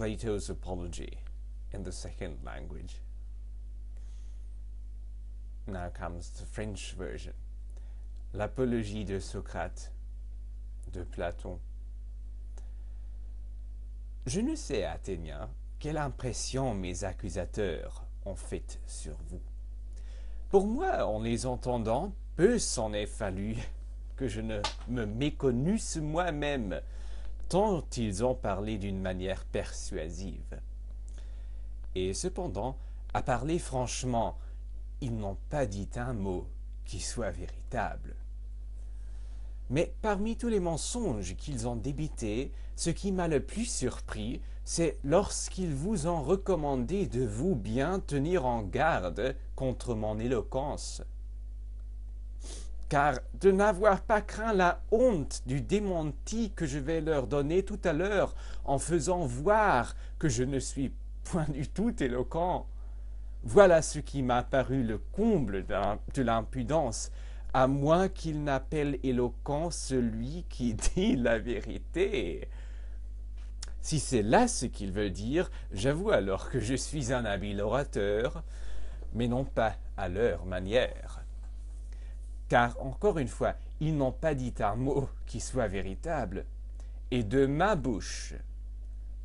Plato's Apology in the second language. Now comes the French version. L'Apologie de Socrate, de Platon. Je ne sais, Athéniens, quelle impression mes accusateurs ont faite sur vous. Pour moi, en les entendant, peu s'en est fallu que je ne me méconnusse moi-même, tant ils ont parlé d'une manière persuasive. Et cependant, à parler franchement, ils n'ont pas dit un mot qui soit véritable. Mais parmi tous les mensonges qu'ils ont débités, ce qui m'a le plus surpris, c'est lorsqu'ils vous ont recommandé de vous bien tenir en garde contre mon éloquence. Car de n'avoir pas craint la honte du démenti que je vais leur donner tout à l'heure en faisant voir que je ne suis point du tout éloquent. Voilà ce qui m'a paru le comble de l'impudence, à moins qu'il n'appelle éloquent celui qui dit la vérité. Si c'est là ce qu'il veut dire, j'avoue alors que je suis un habile orateur, mais non pas à leur manière. Car, encore une fois, ils n'ont pas dit un mot qui soit véritable, et de ma bouche,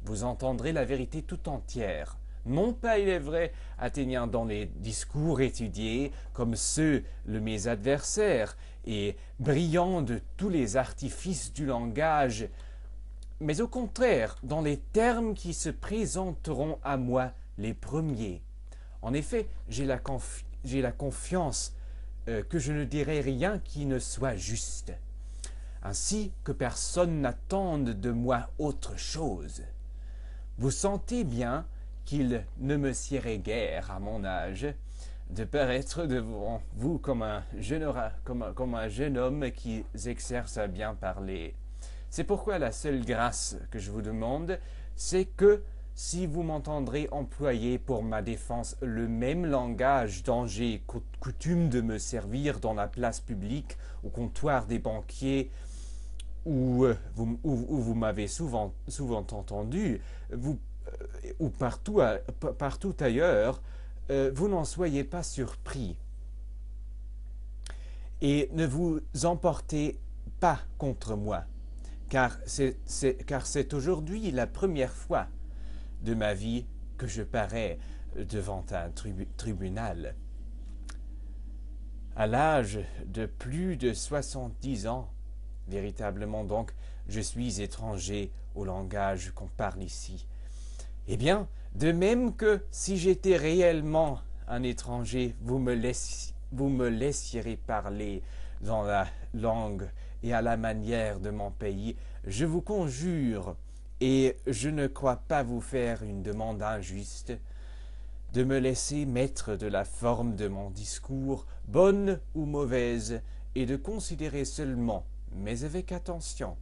vous entendrez la vérité tout entière. Non pas, il est vrai, Athéniens, dans les discours étudiés, comme ceux de mes adversaires, et brillants de tous les artifices du langage, mais au contraire, dans les termes qui se présenteront à moi les premiers. En effet, j'ai la confiance que je ne dirai rien qui ne soit juste, ainsi que personne n'attende de moi autre chose. Vous sentez bien qu'il ne me siérait guère à mon âge de paraître devant vous comme un jeune homme qui s'exerce à bien parler. C'est pourquoi la seule grâce que je vous demande, c'est que si vous m'entendrez employer pour ma défense le même langage dont j'ai coutume de me servir dans la place publique, au comptoir des banquiers, où vous m'avez souvent entendu, ou partout ailleurs, vous n'en soyez pas surpris. Et ne vous emportez pas contre moi, car c'est aujourd'hui la première fois de ma vie que je parais devant un tribunal. À l'âge de plus de 70 ans, véritablement donc, je suis étranger au langage qu'on parle ici. Eh bien, de même que si j'étais réellement un étranger, vous me laisseriez parler dans la langue et à la manière de mon pays, je vous conjure, et je ne crois pas vous faire une demande injuste, de me laisser maître de la forme de mon discours, bonne ou mauvaise, et de considérer seulement, mais avec attention,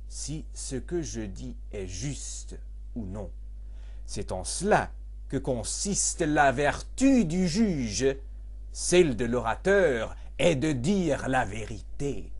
si ce que je dis est juste ou non. C'est en cela que consiste la vertu du juge. Celle de l'orateur est de dire la vérité.